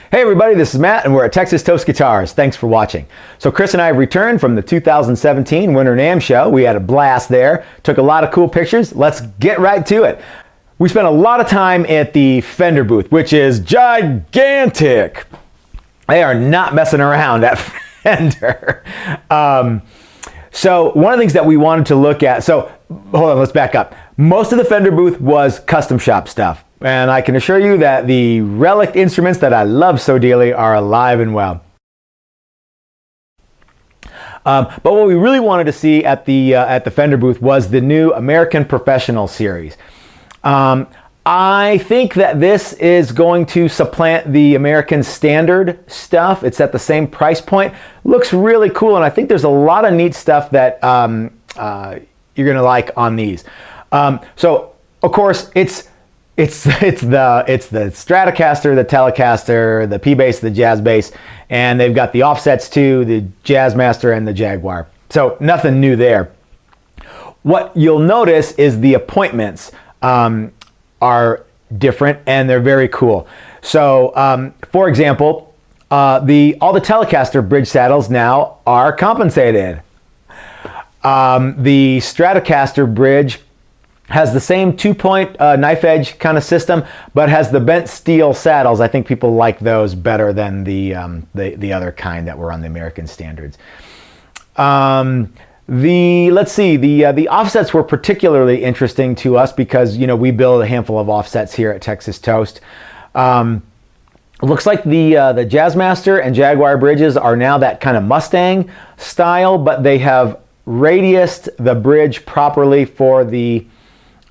Hey everybody, this is Matt and we're at Texas Toast Guitars. Thanks for watching. So Chris and I have returned from the 2017 Winter NAMM show. We had a blast there, took a lot of cool pictures. Let's get right to it. We spent a lot of time at the Fender booth, which is gigantic. They are not messing around at Fender. So one of the things that we wanted to look at, so hold on, let's back up. Most of the Fender booth was custom shop stuff. And I can assure you that the relic instruments that I love so dearly are alive and well. But what we really wanted to see at the Fender booth was the new American Professional series. I think that this is going to supplant the American Standard stuff. It's at the same price point. Looks really cool, and I think there's a lot of neat stuff that you're gonna like on these. So of course it's the Stratocaster, the Telecaster, the P-Bass, the Jazz Bass, and they've got the offsets too, the Jazzmaster and the Jaguar. So nothing new there. What you'll notice is the appointments are different and they're very cool. So for example, all the Telecaster bridge saddles now are compensated. The Stratocaster bridge has the same 2-point knife edge kind of system, but has the bent steel saddles. I think people like those better than the other kind that were on the American Standards. Let's see, the offsets were particularly interesting to us because, you know, we build a handful of offsets here at Texas Toast. Looks like the Jazzmaster and Jaguar bridges are now that kind of Mustang style, but they have radiused the bridge properly for the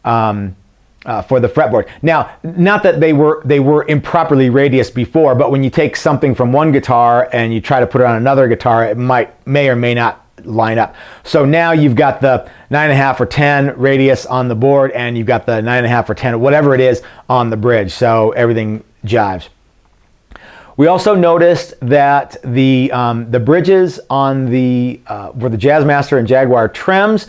fretboard. Now, not that they were improperly radiused before, but when you take something from one guitar and you try to put it on another guitar, it may or may not line up. So now you've got the 9.5 or 10 radius on the board, and you've got the 9.5 or 10, whatever it is, on the bridge. So everything jives. We also noticed that the bridges on for the Jazzmaster and Jaguar trims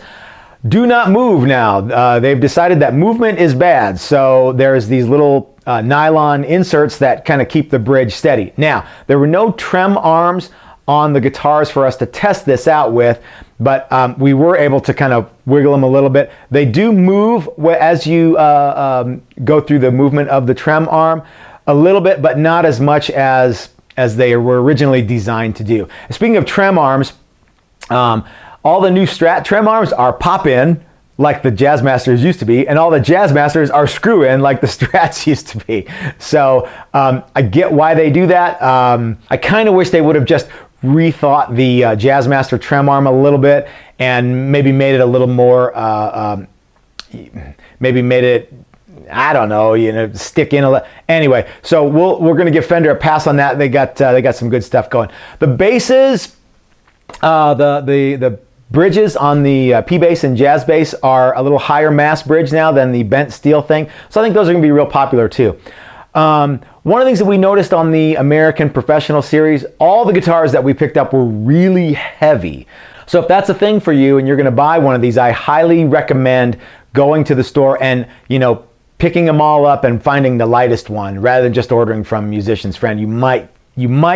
do not move now. They've decided that movement is bad. So there's these little nylon inserts that kind of keep the bridge steady. Now, there were no trem arms on the guitars for us to test this out with, but we were able to kind of wiggle them a little bit. They do move as you go through the movement of the trem arm a little bit, but not as much as they were originally designed to do. Speaking of trem arms, all the new Strat trem arms are pop-in, like the Jazzmasters used to be, and all the Jazzmasters are screw-in, like the Strats used to be. So I get why they do that. I kind of wish they would have just rethought the Jazzmaster trem arm a little bit and maybe made it a little more, maybe made it, I don't know, you know, stick in a little. Anyway, so we're going to give Fender a pass on that. They got some good stuff going. The basses, the bridges on the P-Bass and Jazz Bass are a little higher mass bridge now than the bent steel thing. So I think those are going to be real popular too. One of the things that we noticed on the American Professional series, all the guitars that we picked up were really heavy. So if that's a thing for you and you're going to buy one of these, I highly recommend going to the store and, you know, picking them all up and finding the lightest one rather than just ordering from Musician's Friend. You might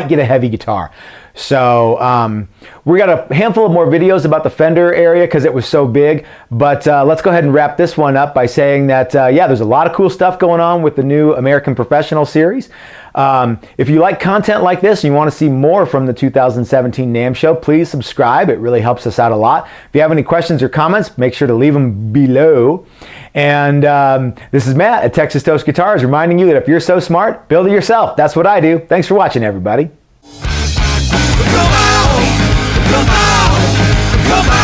get a heavy guitar. So we got a handful of more videos about the Fender area because it was so big, but let's go ahead and wrap this one up by saying that yeah, there's a lot of cool stuff going on with the new American Professional series. If you like content like this and you want to see more from the 2017 NAMM show, please subscribe. It really helps us out a lot. If you have any questions or comments, make sure to leave them below. And this is Matt at Texas Toast Guitars reminding you that if you're so smart, build it yourself. That's what I do. Thanks for watching, everybody. Come on!